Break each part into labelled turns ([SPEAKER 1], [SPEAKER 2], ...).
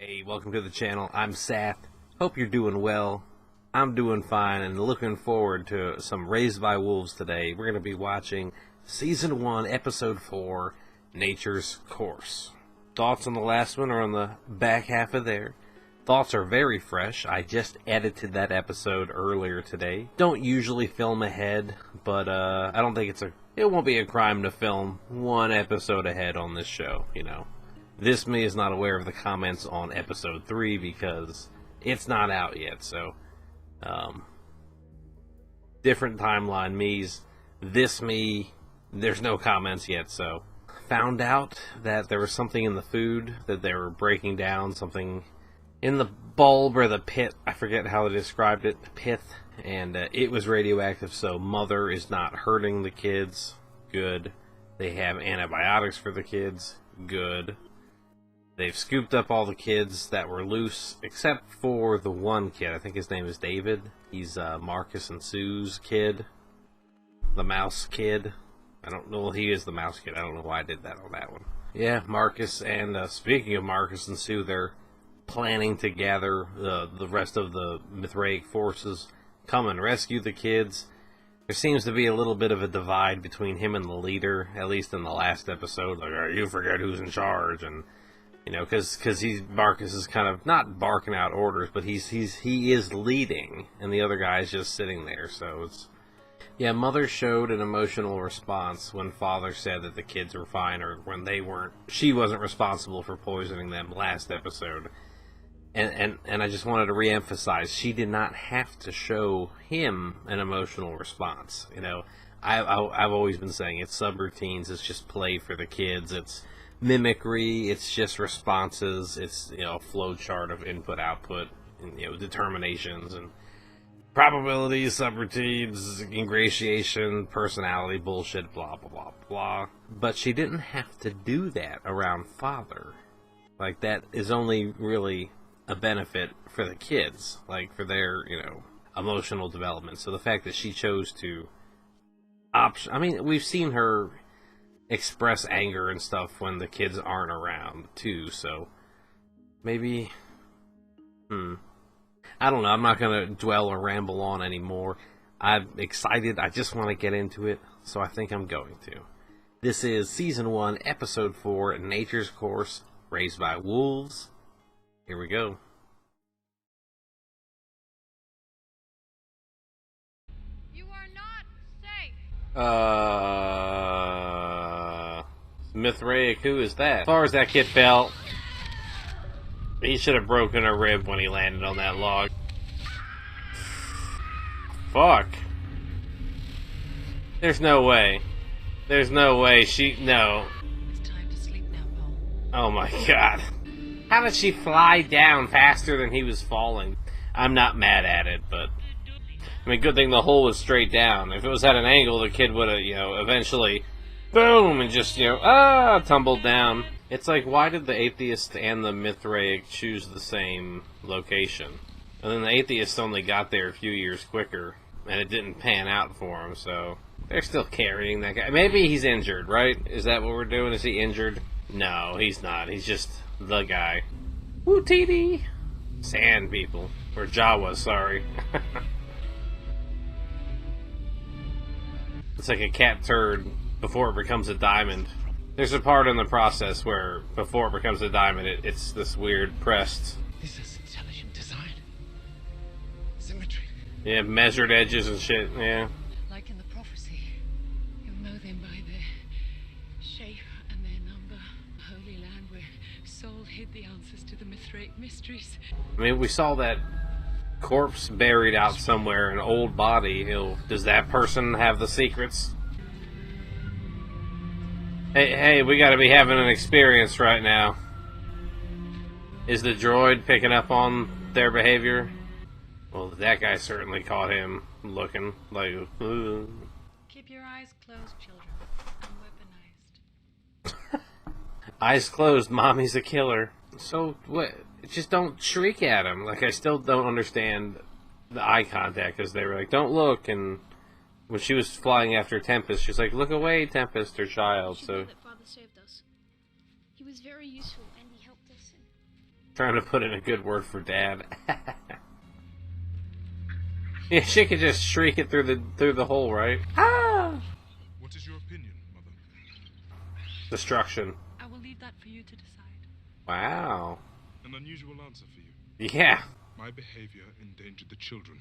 [SPEAKER 1] Hey, welcome to the channel. I'm Seth. Hope you're doing well. I'm doing fine and looking forward to some Raised by Wolves today. We're going to be watching Season 1, Episode 4, Nature's Course. Thoughts on the last one are on the back half of there. Thoughts are very fresh. I just edited that episode earlier today. Don't usually film ahead, but I don't think it won't be a crime to film one episode ahead on this show, you know. This me is not aware of the comments on episode 3 because it's not out yet, so different timeline. Me's this me, there's no comments yet, so found out that there was something in the food that they were breaking down, something in the bulb or the pit, I forget how they described it, pith, and it was radioactive, so Mother is not hurting the kids. Good. They have antibiotics for the kids. Good. They've scooped up all the kids that were loose, except for the one kid. I think his name is David. He's Marcus and Sue's kid. The mouse kid. I don't know. Well, he is the mouse kid. I don't know why I did that on that one. Yeah, Marcus, and speaking of Marcus and Sue, they're planning to gather the rest of the Mithraic forces, come and rescue the kids. There seems to be a little bit of a divide between him and the leader, at least in the last episode. Like, you forget who's in charge, and you know, because Marcus is kind of not barking out orders, but he is leading, and the other guy's just sitting there. So it's, yeah, Mother showed an emotional response when Father said that the kids were fine, or when they weren't. She wasn't responsible for poisoning them last episode, and I just wanted to reemphasize, she did not have to show him an emotional response. You know, I've always been saying it's subroutines, it's just play for the kids, it's mimicry, it's just responses, it's, you know, a flow chart of input output, and, you know, determinations and probabilities, subroutines, ingratiation, personality bullshit, blah blah blah blah. But she didn't have to do that around Father. Like, that is only really a benefit for the kids, like for their, you know, emotional development. So the fact that she chose to I mean, we've seen her express anger and stuff when the kids aren't around too, so maybe I don't know, I'm not gonna dwell or ramble on anymore. I'm excited, I just want to get into it, so I think I'm going to. This is Season 1, Episode 4, Nature's Course, Raised by Wolves. Here we go.
[SPEAKER 2] You are not safe.
[SPEAKER 1] Mithraic, who is that? As far as that kid fell, he should have broken a rib when he landed on that log. Fuck. There's no way. There's no way no.
[SPEAKER 2] It's time to sleep now, Paul.
[SPEAKER 1] Oh my god. How did she fly down faster than he was falling? I'm not mad at it, but I mean, good thing the hole was straight down. If it was at an angle, the kid would have, you know, eventually, boom, and just, you know, tumbled down. It's like, why did the atheist and the Mithraic choose the same location? And then the atheist only got there a few years quicker, and it didn't pan out for him, so they're still carrying that guy. Maybe he's injured, right? Is that what we're doing? Is he injured? No, he's not. He's just the guy. Woo, TD! Sand people. Or Jawas, sorry. It's like a cat turd before it becomes a diamond. There's a part in the process where before it becomes a diamond, it's this weird pressed.
[SPEAKER 3] This is intelligent design. Symmetry.
[SPEAKER 1] Yeah, measured edges and shit, yeah.
[SPEAKER 2] Like in the prophecy, you'll know them by their shape and their number. A holy land where Saul hid the answers to the Mithraic mysteries.
[SPEAKER 1] I mean, we saw that corpse buried out somewhere, an old body. Does that person have the secrets? Hey, we gotta be having an experience right now. Is the droid picking up on their behavior? Well, that guy certainly caught him looking like, ugh.
[SPEAKER 2] Keep your eyes closed, children. Unweaponized.
[SPEAKER 1] Eyes closed, mommy's a killer. So, what? Just don't shriek at him. Like, I still don't understand the eye contact, because they were like, don't look, and when she was flying after Tempest, she's like, look away, Tempest, her child,
[SPEAKER 4] You should
[SPEAKER 1] so...
[SPEAKER 4] know that Father saved us. He was very useful, and he helped us.
[SPEAKER 1] Trying to put in a good word for Dad. Yeah, she could just shriek it through the hole, right? Ah!
[SPEAKER 4] What is your opinion, Mother?
[SPEAKER 1] Destruction.
[SPEAKER 2] I will leave that for you to decide.
[SPEAKER 1] Wow.
[SPEAKER 4] An unusual answer for you.
[SPEAKER 1] Yeah.
[SPEAKER 4] My behavior endangered the children.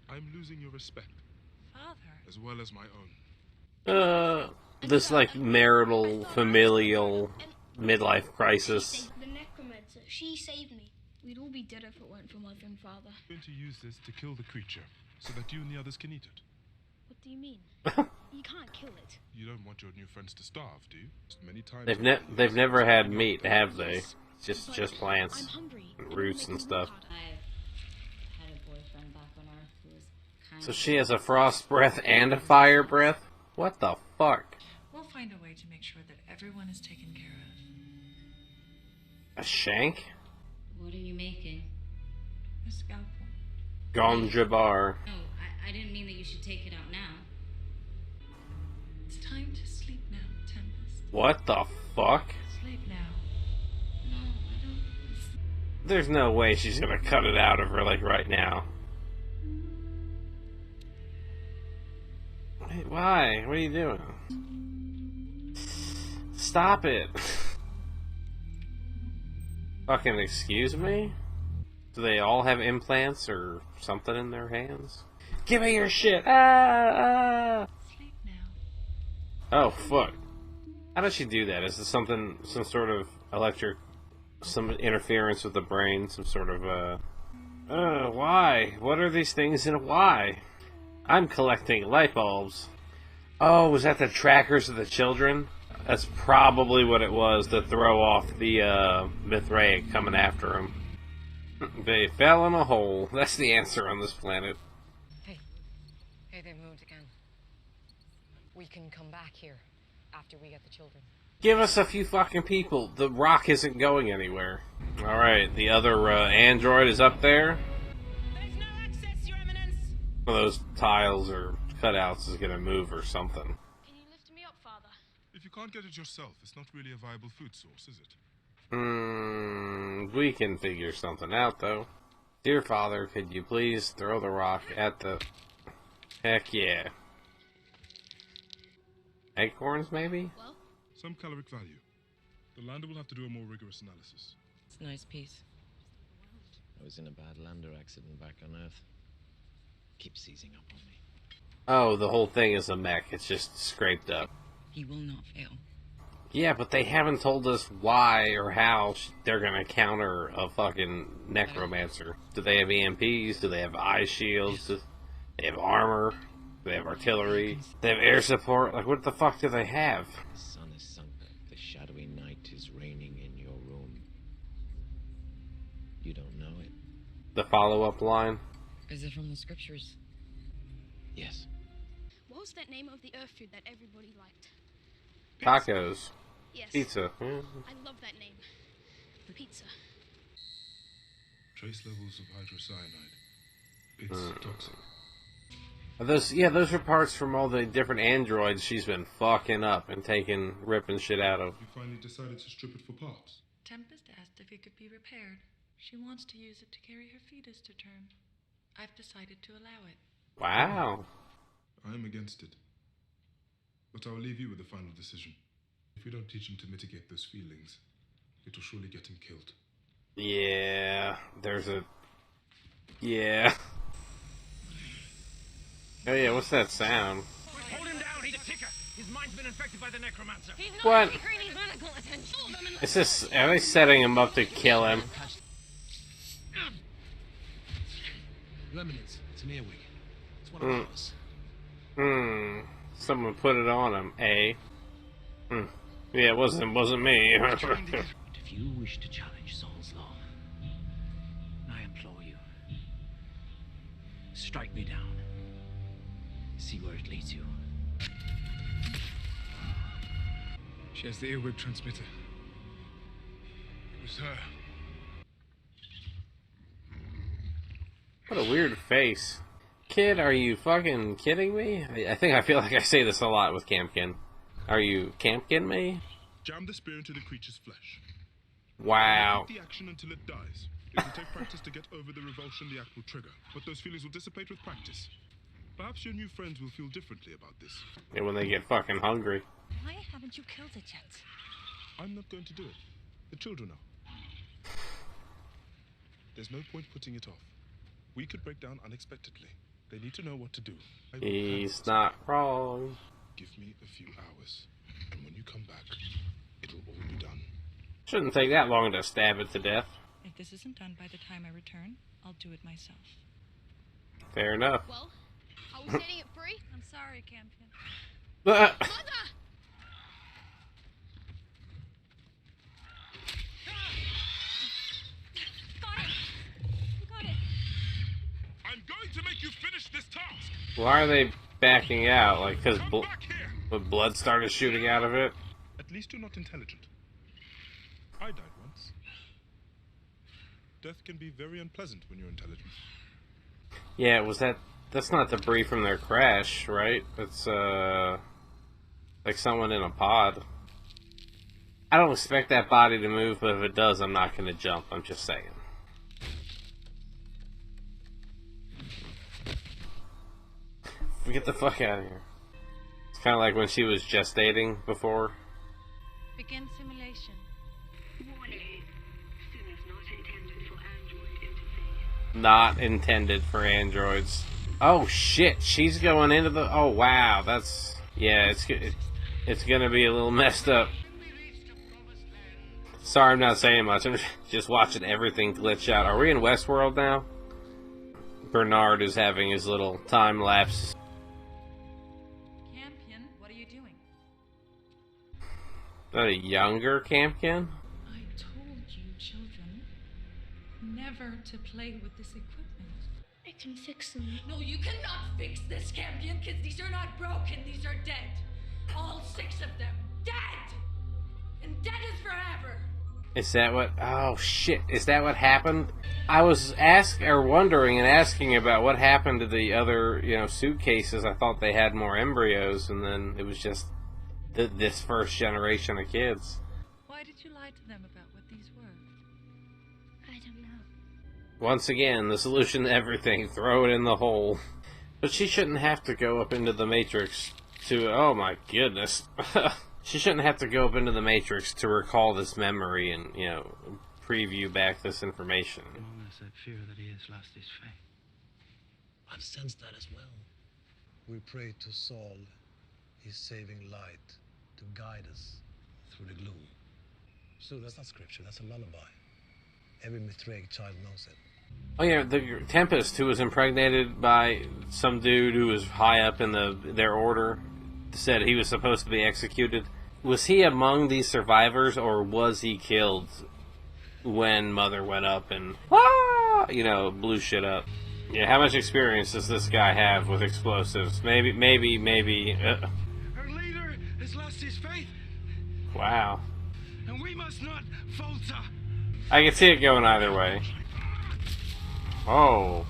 [SPEAKER 4] I'm losing your respect,
[SPEAKER 2] Father.
[SPEAKER 4] as well as my own.
[SPEAKER 1] This like marital, familial, midlife crisis.
[SPEAKER 5] The necromancer, she saved me. We'd all be dead if it weren't for Mother and Father.
[SPEAKER 4] I'm going to use this to kill the creature, so that you and the others can eat it.
[SPEAKER 5] What do you mean? You can't kill it.
[SPEAKER 4] You don't want your new friends to starve, do you? Many times
[SPEAKER 1] They've never had meat, have they? Just
[SPEAKER 5] I'm
[SPEAKER 1] plants,
[SPEAKER 5] hungry.
[SPEAKER 1] roots and stuff.
[SPEAKER 6] I've had a boyfriend back on Earth who was kind
[SPEAKER 1] So
[SPEAKER 6] of...
[SPEAKER 1] she has a frost breath and a fire breath? What the fuck?
[SPEAKER 2] We'll find a way to make sure that everyone is taken care of.
[SPEAKER 1] A shank?
[SPEAKER 6] What are you making?
[SPEAKER 2] A scalpel.
[SPEAKER 1] Gonjabar.
[SPEAKER 6] No, I didn't mean that you should take it out now.
[SPEAKER 2] It's time to sleep now, Tempest.
[SPEAKER 1] What the fuck?
[SPEAKER 2] Sleep now.
[SPEAKER 6] No, I don't...
[SPEAKER 1] There's no way she's gonna cut it out of her, like, right now. Wait, why? What are you doing? Stop it. Fucking excuse me? Do they all have implants or something in their hands? Give me your shit! Ah!
[SPEAKER 2] Sleep now.
[SPEAKER 1] Oh, fuck. How does she do that? Is this something, some sort of electric, some interference with the brain, some sort of, why? What are these things and why? I'm collecting light bulbs. Oh, was that the trackers of the children? That's probably what it was to throw off the, Mithraic coming after them. They fell in a hole. That's the answer on this planet.
[SPEAKER 7] Hey, they moved again. We can come back here after we get the children.
[SPEAKER 1] Give us a few fucking people. The rock isn't going anywhere. Alright, the other android is up there.
[SPEAKER 7] There's no access, Your Eminence!
[SPEAKER 1] One of those tiles or cutouts is gonna move or something.
[SPEAKER 5] Can you lift me up, Father?
[SPEAKER 4] If you can't get it yourself, it's not really a viable food source, is it?
[SPEAKER 1] We can figure something out, though. Dear Father, could you please throw the rock at the... Heck yeah. Acorns, maybe?
[SPEAKER 5] Well,
[SPEAKER 4] Some caloric value. The lander will have to do a more rigorous analysis.
[SPEAKER 7] It's a nice piece.
[SPEAKER 3] I was in a bad lander accident back on Earth. Keep seizing up on me.
[SPEAKER 1] Oh, the whole thing is a mech. It's just scraped up.
[SPEAKER 7] He will not fail.
[SPEAKER 1] Yeah, but they haven't told us why or how they're gonna counter a fucking necromancer. Do they have EMPs? Do they have eye shields? Do they have armor? Do they have artillery? Do they have air support? Like, what the fuck do they have?
[SPEAKER 3] The sun is sunk. The shadowy night is reigning in your room. You don't know it?
[SPEAKER 1] The follow-up line?
[SPEAKER 7] Is it from the scriptures?
[SPEAKER 3] Yes.
[SPEAKER 5] what was that name of the Earth food that everybody liked?
[SPEAKER 1] Tacos.
[SPEAKER 5] Yes.
[SPEAKER 1] Pizza. Yeah.
[SPEAKER 5] I love that name. Pizza.
[SPEAKER 4] Trace levels of hydrocyanide. It's toxic.
[SPEAKER 1] Those were parts from all the different androids she's been fucking up and ripping shit out of.
[SPEAKER 4] You finally decided to strip it for parts.
[SPEAKER 2] Tempest asked if it could be repaired. She wants to use it to carry her fetus to term. I've decided to allow it.
[SPEAKER 1] Wow.
[SPEAKER 4] I am against it. But I'll leave you with the final decision. If we don't teach him to mitigate those feelings, it will surely get him killed.
[SPEAKER 1] Yeah, Yeah. Oh yeah, what's that sound?
[SPEAKER 8] Hold him down, he's a ticker. His mind's been infected by the necromancer.
[SPEAKER 7] He's not
[SPEAKER 1] What?
[SPEAKER 7] seeking any medical attention.
[SPEAKER 1] Is this... Are they setting him up to kill him?
[SPEAKER 3] Your Eminence, it's an earwig. It's one of ours.
[SPEAKER 1] Someone put it on him, eh? Yeah, it wasn't me.
[SPEAKER 3] If you wish to challenge Saul's law, I implore you, strike me down. See where it leads you.
[SPEAKER 4] She has the earwig transmitter. It was her.
[SPEAKER 1] What a weird face. Kid, are you fucking kidding me? I feel like I say this a lot with Campkin. Are you Campkin me?
[SPEAKER 4] Jam the spear into the creature's flesh.
[SPEAKER 1] Wow.
[SPEAKER 4] Keep the action until it dies. It will take practice to get over the revulsion the act will trigger, but those feelings will dissipate with practice. Perhaps your new friends will feel differently about this.
[SPEAKER 1] And when they get fucking hungry.
[SPEAKER 9] Why haven't you killed it yet?
[SPEAKER 4] I'm not going to do it. The children are. There's no point putting it off. We could break down unexpectedly. They need to know what to do.
[SPEAKER 1] He's not wrong.
[SPEAKER 4] Give me a few hours, and when you come back, it'll all be done.
[SPEAKER 1] Shouldn't take that long to stab it to death.
[SPEAKER 9] If this isn't done by the time I return, I'll do it myself.
[SPEAKER 1] Fair enough.
[SPEAKER 5] Well, are we setting it free?
[SPEAKER 9] I'm sorry, Campion.
[SPEAKER 5] Mother!
[SPEAKER 4] I'm going to make you finish this task!
[SPEAKER 1] Why are they backing out? Like, because
[SPEAKER 4] Come back here!
[SPEAKER 1] the blood started shooting out of it?
[SPEAKER 4] At least you're not intelligent. I died once. Death can be very unpleasant when you're intelligent.
[SPEAKER 1] Yeah, that's not debris from their crash, right? It's, like someone in a pod. I don't expect that body to move, but if it does, I'm not going to jump. I'm just saying. Get the fuck out of here. It's kind of like when she was gestating before.
[SPEAKER 9] Begin simulation.
[SPEAKER 2] Warning. Sim is not intended for android interface.
[SPEAKER 1] Not intended for androids. Oh shit, she's going into the... Oh wow, that's... Yeah, it's gonna be a little messed up. Sorry, I'm not saying much. I'm just watching everything glitch out. Are we in Westworld now? Bernard is having his little time lapse.
[SPEAKER 9] Campion, what are you doing?
[SPEAKER 1] Is that a younger Campion?
[SPEAKER 9] I told you, children, never to play with this equipment.
[SPEAKER 5] I can fix them.
[SPEAKER 9] No, you cannot fix this, Campion, because these are not broken, these are dead. All 6 of them. Dead! And dead is forever!
[SPEAKER 1] Is that what... Oh shit, is that what happened? I was wondering and asking about what happened to the other, suitcases. I thought they had more embryos, and then it was just this first generation of kids.
[SPEAKER 9] Why did you lie to them about what these were?
[SPEAKER 5] I don't know.
[SPEAKER 1] Once again, the solution to everything, throw it in the hole. But she shouldn't have to go up into the Matrix to... Oh my goodness. She shouldn't have to go up into the Matrix to recall this memory and, preview back this information.
[SPEAKER 10] Unless I fear that he has lost his faith.
[SPEAKER 3] I've sensed that as well.
[SPEAKER 11] We pray to Saul, his saving light, to guide us through the gloom. So that's not scripture, that's a lullaby. Every Mithraic child knows it.
[SPEAKER 1] Oh yeah, the Tempest, who was impregnated by some dude who was high up in their order, said he was supposed to be executed. Was he among these survivors, or was he killed when Mother went up and blew shit up? Yeah, how much experience does this guy have with explosives? Maybe.
[SPEAKER 8] Our leader has lost his faith,
[SPEAKER 1] Wow.
[SPEAKER 8] and we must not falter.
[SPEAKER 1] I can see it going either way. Oh.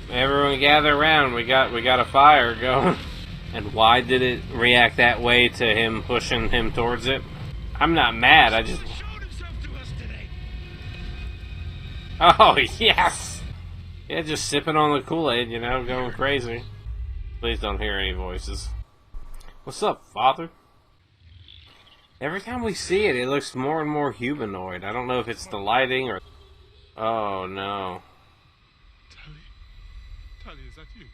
[SPEAKER 1] Everyone gather around. We got a fire going. And why did it react that way to him pushing him towards it? I'm not mad. I just... Oh, yes! Yeah, just sipping on the Kool-Aid, going crazy. Please don't hear any voices. What's up, Father? Every time we see it, it looks more and more humanoid. I don't know if it's the lighting or... Oh, no.
[SPEAKER 4] Tally, is that you?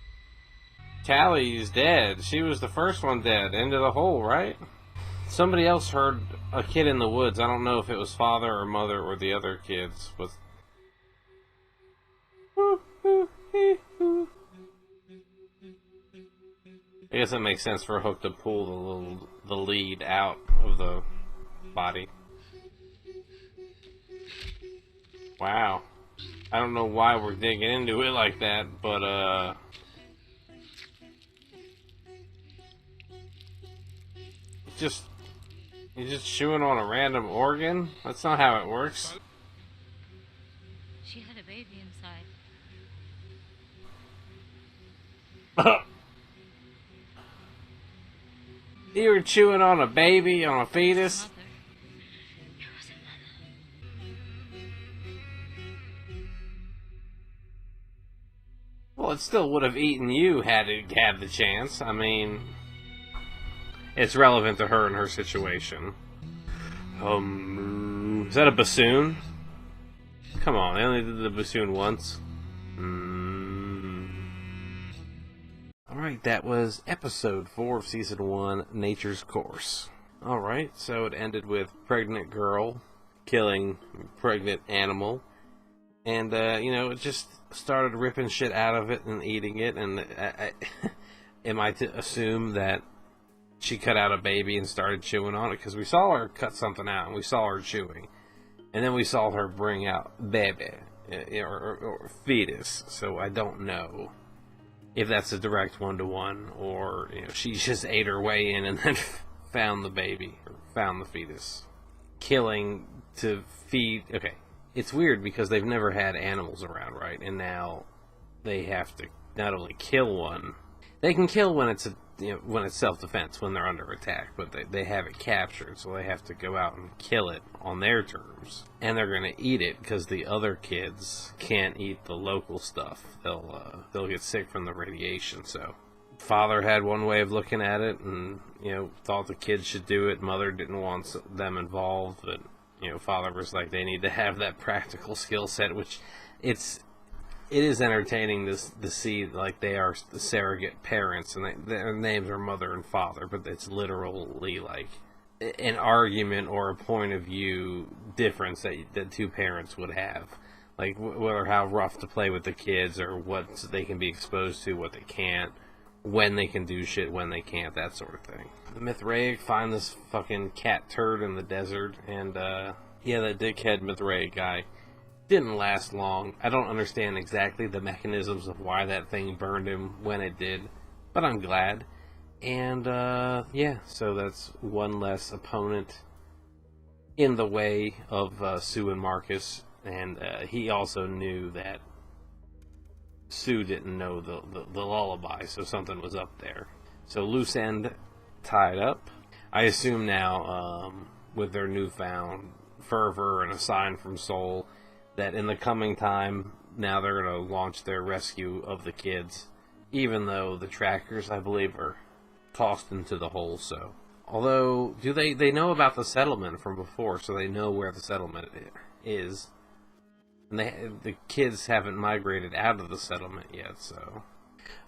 [SPEAKER 1] Tally is dead. She was the first one dead. Into the hole, right? Somebody else heard a kid in the woods. I don't know if it was father or mother or the other kids. But... I guess it makes sense for Hook to pull the lead out of the body. Wow. I don't know why we're digging into it like that, but you're just chewing on a random organ? That's not how it works.
[SPEAKER 6] She had a baby inside.
[SPEAKER 1] You were chewing on a baby, on a fetus? Well, it still would have eaten you had it had the chance. I mean, it's relevant to her and her situation. Is that a bassoon? Come on, they only did the bassoon once. Alright, that was episode 4 of season 1, Nature's Course. Alright, so it ended with pregnant girl killing pregnant animal. And, it just started ripping shit out of it and eating it. And am I to assume that she cut out a baby and started chewing on it? Because we saw her cut something out and we saw her chewing. And then we saw her bring out baby, or fetus. So I don't know if that's a direct one-to-one, or she just ate her way in and then found the baby, or found the fetus. Killing to feed... Okay, it's weird because they've never had animals around, right? And now they have to not only kill one... They can kill when it's when it's self-defense, when they're under attack, but they have it captured, so they have to go out and kill it on their terms. And they're going to eat it because the other kids can't eat the local stuff. They'll get sick from the radiation. So father had one way of looking at it, and thought the kids should do it. Mother didn't want them involved, but father was like, they need to have that practical skill set, which it is entertaining to see, like, they are the surrogate parents, and their names are mother and father, but it's literally, like, an argument or a point of view difference that two parents would have. Like, whether how rough to play with the kids, or what they can be exposed to, what they can't, when they can do shit, when they can't, that sort of thing. The Mithraic find this fucking cat turd in the desert, and, that dickhead Mithraic guy didn't last long. I don't understand exactly the mechanisms of why that thing burned him when it did, but I'm glad. And, so that's one less opponent in the way of Sue and Marcus, and he also knew that Sue didn't know the lullaby, so something was up there. So loose end tied up. I assume now, with their newfound fervor and a sign from Soul, that in the coming time, now they're going to launch their rescue of the kids, even though the trackers, I believe, are tossed into the hole. So, although, they know about the settlement from before, so they know where the settlement is, and the kids haven't migrated out of the settlement yet. So,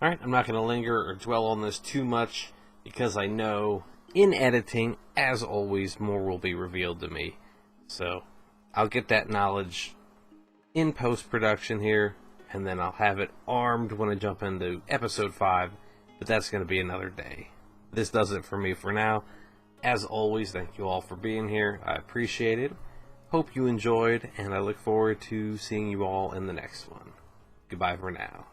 [SPEAKER 1] all right, I'm not going to linger or dwell on this too much, because I know in editing, as always, more will be revealed to me. So, I'll get that knowledge in post-production here, and then I'll have it armed when I jump into episode 5, but that's going to be another day. This does it for me for now. As always, thank you all for being here. I appreciate it. Hope you enjoyed, and I look forward to seeing you all in the next one. Goodbye for now.